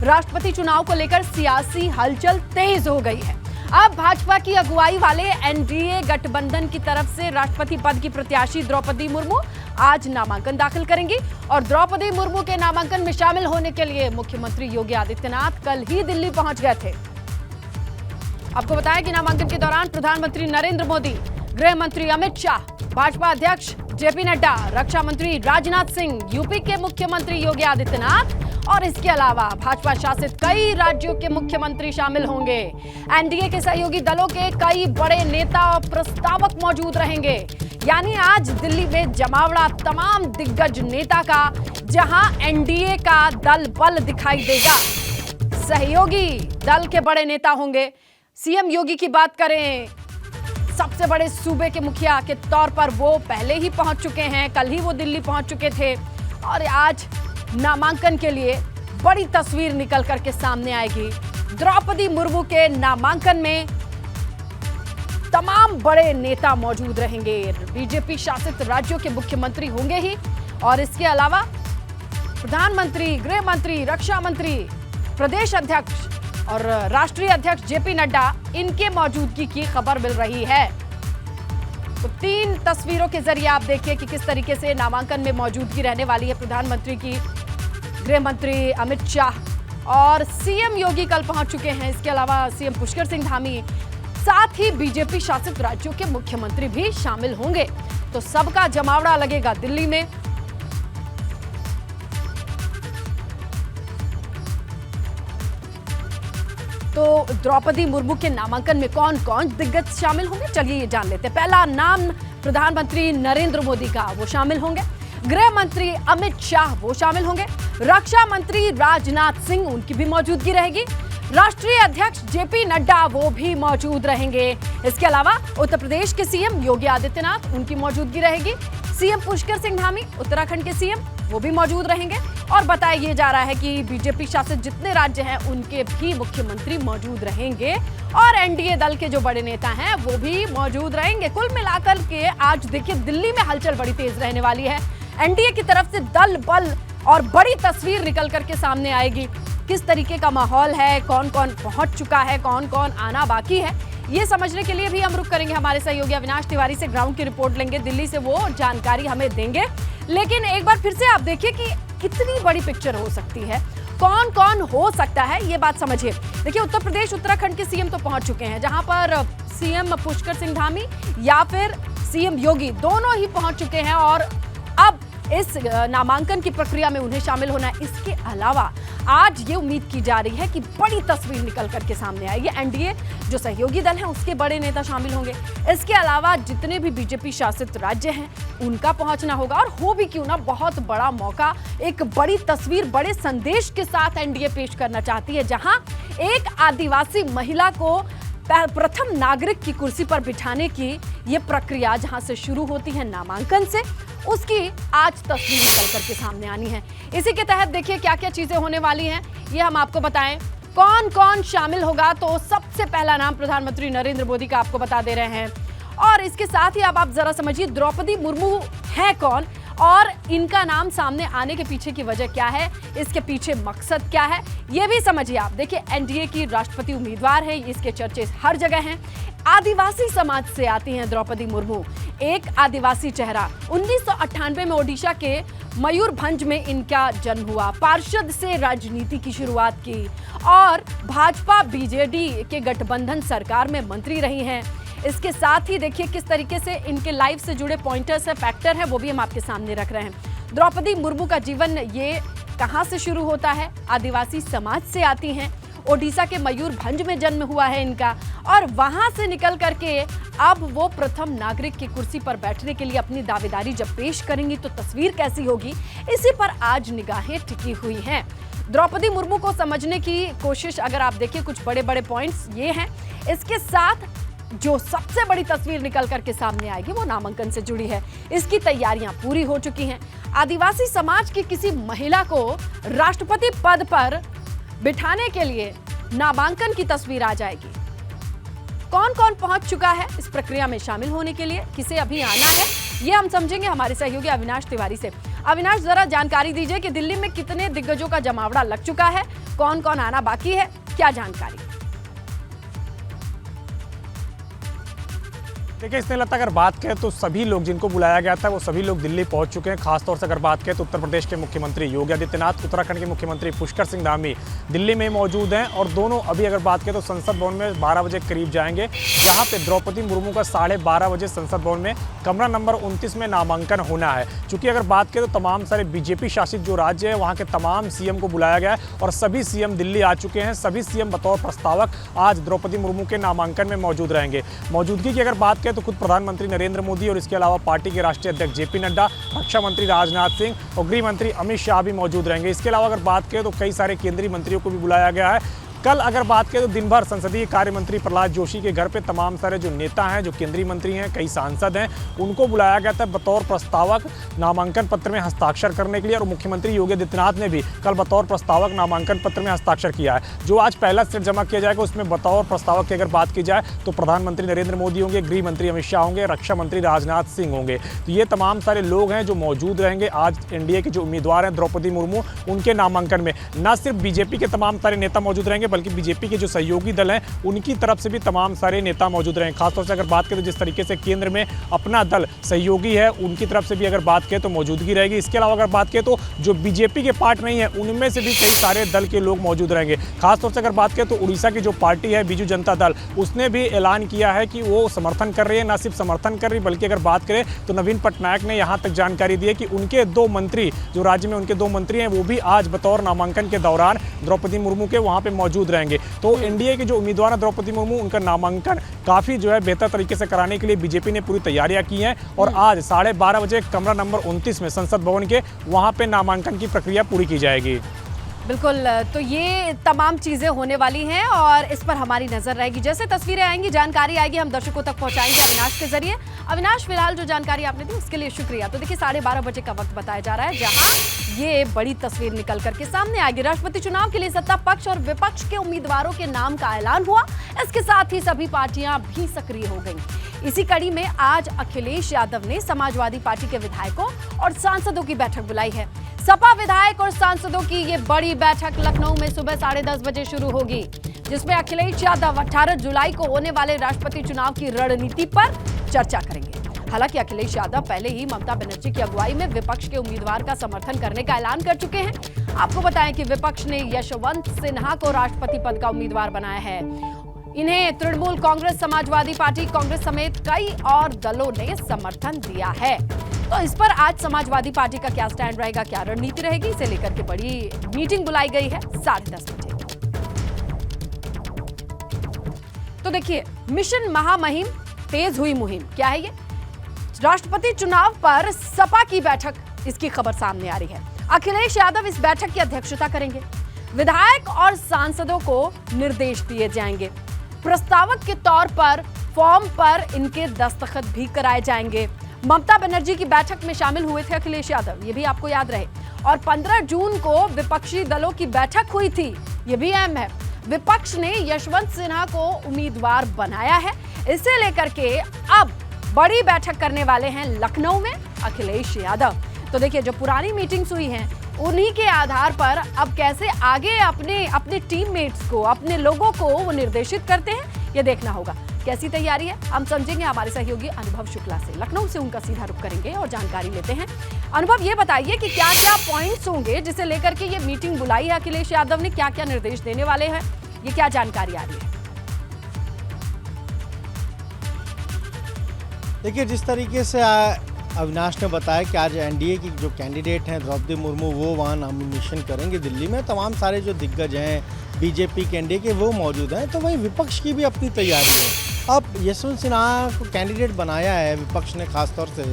राष्ट्रपति चुनाव को लेकर सियासी हलचल तेज हो गई है। अब भाजपा की अगुवाई वाले एनडीए गठबंधन की तरफ से राष्ट्रपति पद की प्रत्याशी द्रौपदी मुर्मू आज नामांकन दाखिल करेंगी और द्रौपदी मुर्मू के नामांकन में शामिल होने के लिए मुख्यमंत्री योगी आदित्यनाथ कल ही दिल्ली पहुंच गए थे। आपको बताया कि नामांकन के दौरान प्रधानमंत्री नरेंद्र मोदी, गृह मंत्री अमित शाह, भाजपा अध्यक्ष जेपी नड्डा, रक्षा मंत्री राजनाथ सिंह, यूपी के मुख्यमंत्री योगी आदित्यनाथ और इसके अलावा भाजपा शासित कई राज्यों के मुख्यमंत्री शामिल होंगे। एनडीए के सहयोगी दलों के कई बड़े नेता और प्रस्तावक मौजूद रहेंगे। यानी आज दिल्ली में जमावड़ा तमाम दिग्गज नेता का, जहां एनडीए का दल बल दिखाई देगा। सहयोगी दल के बड़े नेता होंगे। सीएम योगी की बात करें, सबसे बड़े सूबे के मुखिया के तौर पर वो पहले ही पहुंच चुके हैं, कल ही वो दिल्ली पहुंच चुके थे और आज नामांकन के लिए बड़ी तस्वीर निकल करके सामने आएगी। द्रौपदी मुर्मू के नामांकन में तमाम बड़े नेता मौजूद रहेंगे। बीजेपी शासित राज्यों के मुख्यमंत्री होंगे ही और इसके अलावा प्रधानमंत्री, गृह मंत्री, रक्षा मंत्री, प्रदेश अध्यक्ष और राष्ट्रीय अध्यक्ष जेपी नड्डा, इनके मौजूदगी की खबर मिल रही है। तो 3 तस्वीरों के जरिए आप देखिए कि किस तरीके से नामांकन में मौजूदगी रहने वाली है प्रधानमंत्री की, गृह मंत्री अमित शाह और सीएम योगी कल पहुंच चुके हैं। इसके अलावा सीएम पुष्कर सिंह धामी, साथ ही बीजेपी शासित राज्यों के मुख्यमंत्री भी शामिल होंगे। तो सबका जमावड़ा लगेगा दिल्ली में। तो द्रौपदी मुर्मू के नामांकन में कौन कौन दिग्गज शामिल होंगे, चलिए ये जान लेते हैं। पहला नाम प्रधानमंत्री नरेंद्र मोदी का, वो शामिल होंगे। गृह मंत्री अमित शाह, वो शामिल होंगे। रक्षा मंत्री राजनाथ सिंह, उनकी भी मौजूदगी रहेगी। राष्ट्रीय अध्यक्ष जेपी नड्डा, वो भी मौजूद रहेंगे। इसके अलावा उत्तर प्रदेश के सीएम योगी आदित्यनाथ, उनकी मौजूदगी रहेगी। सीएम पुष्कर सिंह धामी, उत्तराखंड के सीएम, वो भी मौजूद रहेंगे। और बताया जा रहा है कि बीजेपी शासित जितने राज्य हैं उनके भी मुख्यमंत्री मौजूद रहेंगे और एनडीए दल के जो बड़े नेता हैं वो भी मौजूद रहेंगे। कुल मिलाकर के आज देखिए दिल्ली में हलचल बड़ी तेज रहने वाली है। एनडीए की तरफ से दल बल और बड़ी तस्वीर निकल करके सामने आएगी। किस तरीके का माहौल है, कौन कौन पहुंच चुका है, कौन कौन आना बाकी है, ये समझने के लिए भी हम रुक करेंगे। हमारे सहयोगी अविनाश तिवारी से ग्राउंड की रिपोर्ट लेंगे, दिल्ली से वो जानकारी हमें देंगे। लेकिन एक बार फिर से आप देखिए कि कितनी बड़ी पिक्चर हो सकती है, कौन कौन हो सकता है, ये बात समझिए। देखिए उत्तर प्रदेश, उत्तराखंड के सीएम तो पहुंच चुके हैं, जहां पर सीएम पुष्कर सिंह धामी या फिर सीएम योगी दोनों ही पहुंच चुके हैं और अब इस नामांकन की प्रक्रिया में उन्हें शामिल होना है। इसके अलावा आज ये उम्मीद की जा रही है कि बड़ी तस्वीर निकल करके सामने आएगी। एनडीए जो सहयोगी दल हैं उसके बड़े नेता शामिल होंगे। इसके अलावा जितने भी बीजेपी शासित राज्य हैं उनका पहुंचना होगा और हो भी क्यों ना बहुत बड़ा मौका, एक बड़ी तस्वीर, बड़े संदेश के साथ एनडीए पेश करना चाहती है, जहां एक आदिवासी महिला को प्रथम नागरिक की कुर्सी पर बिठाने की ये प्रक्रिया जहां से शुरू होती है नामांकन से, उसकी आज तस्वीर निकल करके सामने आनी है। इसी के तहत देखिए क्या क्या चीजें होने वाली हैं, ये हम आपको बताएं। कौन कौन शामिल होगा, तो सबसे पहला नाम प्रधानमंत्री नरेंद्र मोदी का आपको बता दे रहे हैं और इसके साथ ही अब आप जरा समझिए द्रौपदी मुर्मू है कौन और इनका नाम सामने आने के पीछे की वजह क्या है, इसके पीछे मकसद क्या है, ये भी समझिए आप। देखिए एनडीए की राष्ट्रपति उम्मीदवार है, इसके चर्चे हर जगह हैं। आदिवासी समाज से आती हैं द्रौपदी मुर्मू, एक आदिवासी चेहरा। 1998 में ओडिशा के मयूरभंज में इनका जन्म हुआ। पार्षद से राजनीति की शुरुआत की और भाजपा बीजेडी के गठबंधन सरकार में मंत्री रही हैं। इसके साथ ही देखिए किस तरीके से इनके लाइफ से जुड़े पॉइंटर्स है, फैक्टर है, वो भी हम आपके सामने रख रहे हैं। द्रौपदी मुर्मू का जीवन ये कहां से शुरू होता है, आदिवासी समाज से आती हैं, ओडिशा के मयूरभंज में जन्म हुआ है इनका और वहां से निकल करके अब वो प्रथम नागरिक की कुर्सी पर बैठने के लिए अपनी दावेदारी जब पेश करेंगी तो तस्वीर कैसी होगी, इसी पर आज निगाहें टिकी हुई हैं। द्रौपदी मुर्मू को समझने की कोशिश अगर आप देखिए, कुछ बड़े बड़े पॉइंट्स ये हैं। इसके साथ जो सबसे बड़ी तस्वीर निकल करके सामने आएगी वो नामांकन से जुड़ी है। इसकी तैयारियां पूरी हो चुकी हैं। आदिवासी समाज की किसी महिला को राष्ट्रपति पद पर बिठाने के लिए नामांकन की तस्वीर आ जाएगी। कौन कौन पहुंच चुका है इस प्रक्रिया में शामिल होने के लिए, किसे अभी आना है, ये हम समझेंगे हमारे सहयोगी अविनाश तिवारी से। अविनाश, जरा जानकारी दीजिए कि दिल्ली में कितने दिग्गजों का जमावड़ा लग चुका है, कौन कौन आना बाकी है, क्या जानकारी? देखिए स्नेहलता, अगर बात करें तो सभी लोग जिनको बुलाया गया था वो सभी लोग दिल्ली पहुंच चुके हैं। खासतौर से अगर बात करें तो उत्तर प्रदेश के मुख्यमंत्री योगी आदित्यनाथ, उत्तराखंड के मुख्यमंत्री पुष्कर सिंह धामी दिल्ली में मौजूद हैं और दोनों अभी अगर बात करें तो संसद भवन में 12 बजे करीब जाएंगे, जहां पे द्रौपदी मुर्मू का 12:30 बजे संसद भवन में कमरा नंबर 29 में नामांकन होना है। चूंकि अगर बात करें तो तमाम सारे बीजेपी शासित जो राज्य है वहाँ के तमाम सीएम को बुलाया गया है और सभी सीएम दिल्ली आ चुके हैं। सभी सीएम बतौर प्रस्तावक आज द्रौपदी मुर्मू के नामांकन में मौजूद रहेंगे। मौजूदगी की अगर बात तो खुद प्रधानमंत्री नरेंद्र मोदी और इसके अलावा पार्टी के राष्ट्रीय अध्यक्ष जेपी नड्डा, रक्षा मंत्री राजनाथ सिंह और गृह मंत्री अमित शाह भी मौजूद रहेंगे। इसके अलावा अगर बात करें तो कई सारे केंद्रीय मंत्रियों को भी बुलाया गया है। कल अगर बात करें तो दिन भर संसदीय कार्य मंत्री प्रहलाद जोशी के घर पे तमाम सारे जो नेता हैं, जो केंद्रीय मंत्री हैं, कई सांसद हैं, उनको बुलाया गया था बतौर प्रस्तावक नामांकन पत्र में हस्ताक्षर करने के लिए। और मुख्यमंत्री योगी आदित्यनाथ ने भी कल बतौर प्रस्तावक नामांकन पत्र में हस्ताक्षर किया है। जो आज पहला सेट जमा किया जाएगा उसमें बतौर प्रस्तावक की अगर बात की जाए तो प्रधानमंत्री नरेंद्र मोदी होंगे, गृह मंत्री अमित शाह होंगे, रक्षा मंत्री राजनाथ सिंह होंगे। तो ये तमाम सारे लोग हैं जो मौजूद रहेंगे आज एनडीए के जो उम्मीदवार हैं द्रौपदी मुर्मू, उनके नामांकन में। न सिर्फ बीजेपी के तमाम सारे नेता मौजूद रहेंगे बल्कि बीजेपी के जो सहयोगी दल हैं उनकी तरफ से भी तमाम सारे नेता मौजूद रहे। खासतौर से अगर बात करें तो जिस तरीके से केंद्र में अपना दल सहयोगी है उनकी तरफ से भी अगर बात करें तो मौजूदगी रहेगी। इसके अलावा अगर बात करें तो जो बीजेपी के पार्ट नहीं है उनमें से भी कई सारे दल के लोग मौजूद रहेंगे। खासतौर से अगर बात करें तो उड़ीसा की जो पार्टी है बीजू जनता दल, उसने भी ऐलान किया है कि वो समर्थन कर रही है। न सिर्फ समर्थन कर रही बल्कि अगर बात करें तो नवीन पटनायक ने यहाँ तक जानकारी दी है कि उनके 2 मंत्री, जो राज्य में उनके 2 मंत्री हैं, वो भी आज बतौर नामांकन के दौरान द्रौपदी मुर्मू के वहाँ पे मौजूद रहेंगे। तो एनडीए के जो उम्मीदवार हैं द्रौपदी मुर्मू, उनका नामांकन काफी जो है बेहतर तरीके से कराने के लिए बीजेपी ने पूरी तैयारियां की हैं और आज 12:30 बजे कमरा नंबर 29 में संसद भवन के वहां पे नामांकन की प्रक्रिया पूरी की जाएगी। बिल्कुल, तो ये तमाम चीजें होने वाली हैं और इस पर हमारी नजर रहेगी। जैसे तस्वीरें आएंगी, जानकारी आएगी, हम दर्शकों तक पहुंचाएंगे अविनाश के जरिए। अविनाश, फिलहाल जो जानकारी आपने दी उसके लिए शुक्रिया। तो देखिए 12:30 बजे का वक्त बताया जा रहा है जहां ये बड़ी तस्वीर निकल करके सामने आएगी। राष्ट्रपति चुनाव के लिए सत्ता पक्ष और विपक्ष के उम्मीदवारों के नाम का ऐलान हुआ। इसके साथ ही सभी पार्टियां भी सक्रिय हो गई। इसी कड़ी में आज अखिलेश यादव ने समाजवादी पार्टी के विधायकों और सांसदों की बैठक बुलाई है। सपा विधायक और सांसदों की ये बड़ी बैठक लखनऊ में सुबह 10:30 बजे शुरू होगी, जिसमें अखिलेश यादव 18 जुलाई को होने वाले राष्ट्रपति चुनाव की रणनीति पर चर्चा करेंगे। हालांकि अखिलेश यादव पहले ही ममता बनर्जी की अगुवाई में विपक्ष के उम्मीदवार का समर्थन करने का ऐलान कर चुके हैं। आपको बताएं कि विपक्ष ने यशवंत सिन्हा को राष्ट्रपति पद का उम्मीदवार बनाया है। इन्हें तृणमूल कांग्रेस, समाजवादी पार्टी, कांग्रेस समेत कई और दलों ने समर्थन दिया है। तो इस पर आज समाजवादी पार्टी का क्या स्टैंड रहेगा, क्या रणनीति रहेगी, इसे लेकर के बड़ी मीटिंग बुलाई गई है 10:30 बजे। तो देखिए, मिशन महामहिम, तेज हुई मुहिम, क्या है ये? राष्ट्रपति चुनाव पर सपा की बैठक, इसकी खबर सामने आ रही है। अखिलेश यादव इस बैठक की अध्यक्षता करेंगे। विधायक और सांसदों को निर्देश दिए जाएंगे। प्रस्तावक के तौर पर फॉर्म पर इनके दस्तखत भी कराए जाएंगे। ममता बनर्जी की बैठक में शामिल हुए थे अखिलेश यादव, ये भी आपको याद रहे। और 15 जून को विपक्षी दलों की बैठक हुई थी, ये भी अहम है। विपक्ष ने यशवंत सिन्हा को उम्मीदवार बनाया है। इसे लेकर के अब बड़ी बैठक करने वाले हैं लखनऊ में अखिलेश यादव। तो देखिए, जो पुरानी मीटिंग्स हुई हैं उन्हीं के आधार पर अब कैसे आगे अपने टीममेट्स को, अपने लोगों को वो निर्देशित करते हैं, ये देखना होगा। कैसी तैयारी है हम समझेंगे हमारे सहयोगी अनुभव शुक्ला से। लखनऊ से उनका सीधा रुख करेंगे और जानकारी लेते हैं। अनुभव, ये बताइए कि क्या क्या पॉइंट्स होंगे जिसे लेकर के ये मीटिंग बुलाई है अखिलेश यादव ने, क्या क्या निर्देश देने वाले हैं, ये क्या जानकारी आ रही है? देखिए, जिस तरीके से अविनाश ने बताया कि आज एनडीए की जो कैंडिडेट हैं द्रौपदी मुर्मू, वो वहाँ नॉमिनेशन करेंगे दिल्ली में। तमाम सारे जो दिग्गज हैं बीजेपी के, एनडीए के, वो मौजूद हैं। तो वहीं विपक्ष की भी अपनी तैयारी है। अब यशवंत सिन्हा को कैंडिडेट बनाया है विपक्ष ने खासतौर से।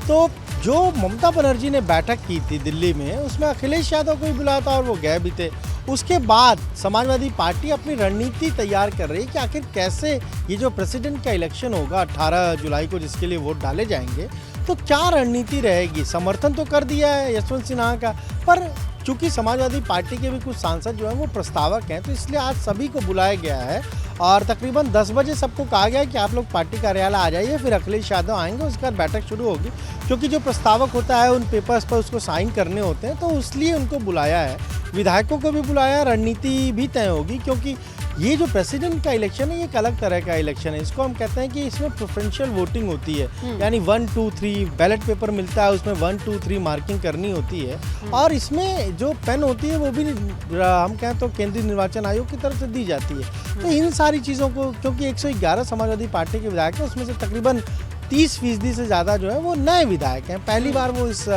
तो जो ममता बनर्जी ने बैठक की थी दिल्ली में, उसमें अखिलेश यादव को भी बुलाया था और वो गए भी थे। उसके बाद समाजवादी पार्टी अपनी रणनीति तैयार कर रही है कि आखिर कैसे ये जो प्रेसिडेंट का इलेक्शन होगा 18 जुलाई को, जिसके लिए वोट डाले जाएंगे, तो क्या रणनीति रहेगी। समर्थन तो कर दिया है यशवंत सिन्हा का, पर चूंकि समाजवादी पार्टी के भी कुछ सांसद जो हैं वो प्रस्तावक हैं, तो इसलिए आज सभी को बुलाया गया है। और तकरीबन 10 बजे सबको कहा गया कि आप लोग पार्टी कार्यालय आ जाइए, फिर अखिलेश यादव आएंगे, उसके बाद बैठक शुरू होगी। क्योंकि जो प्रस्तावक होता है उन पेपर्स पर उसको साइन करने होते हैं, तो इसलिए उनको बुलाया है। विधायकों को भी बुलाया, रणनीति भी तय होगी, क्योंकि ये जो प्रेसिडेंट का इलेक्शन है ये एक अलग तरह का इलेक्शन है। इसको हम कहते हैं कि इसमें प्रेफरेंशियल वोटिंग होती है, यानी 1 2 3 बैलेट पेपर मिलता है, उसमें 1 2 3 मार्किंग करनी होती है। और इसमें जो पेन होती है वो भी हम कहें तो केंद्रीय निर्वाचन आयोग की तरफ से दी जाती है। तो इन सारी चीज़ों को, क्योंकि 111 समाजवादी पार्टी के विधायक हैं, उसमें से तकरीबन 30% से ज़्यादा जो है वो नए विधायक हैं, पहली बार वो इस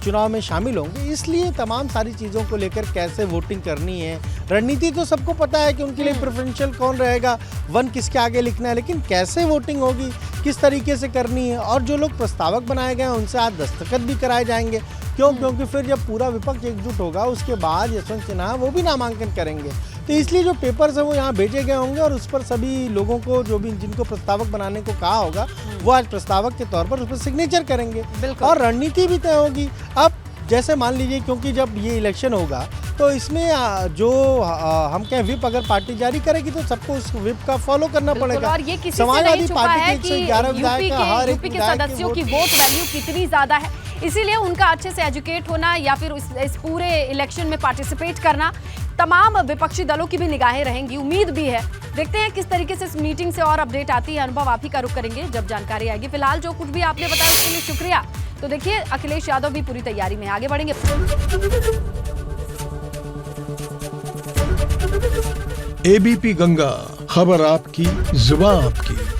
चुनाव में शामिल होंगे। इसलिए तमाम सारी चीज़ों को लेकर कैसे वोटिंग करनी है, रणनीति तो सबको पता है कि उनके लिए प्रेफरेंशियल कौन रहेगा, 1 किसके आगे लिखना है, लेकिन कैसे वोटिंग होगी, किस तरीके से करनी है, और जो लोग प्रस्तावक बनाए गए हैं उनसे आज दस्तखत भी कराए जाएंगे। क्योंकि फिर जब पूरा विपक्ष एकजुट होगा उसके बाद यशवंत सिन्हा वो भी नामांकन करेंगे। तो इसलिए जो पेपर्स हैं वो यहाँ भेजे गए होंगे और उस पर सभी लोगों को जो भी जिनको प्रस्तावक बनाने को कहा होगा वो आज प्रस्तावक के तौर पर उस पर सिग्नेचर करेंगे और रणनीति भी तय होगी। अब जैसे मान लीजिए, क्योंकि जब ये इलेक्शन होगा तो इसमें जो हम कहें विप अगर पार्टी जारी करेगी तो सबको उस विप का फॉलो करना पड़ेगा। और ये किसी से नहीं छुपा है कि यूपी के सदस्यों की वोट वैल्यू कितनी ज्यादा है, इसीलिए उनका अच्छे से एजुकेट होना या फिर इस पूरे इलेक्शन में पार्टिसिपेट करना तमाम विपक्षी दलों की भी निगाहें रहेंगी। उम्मीद भी है, देखते हैं किस तरीके से इस मीटिंग से और अपडेट आती है। अनुभव आप ही का रुख करेंगे जब जानकारी आएगी। फिलहाल जो कुछ भी आपने बताया उसके लिए शुक्रिया। तो देखिए, अखिलेश यादव भी पूरी तैयारी में आगे बढ़ेंगे। एबीपी गंगा, खबर आपकी, जुबान आपकी।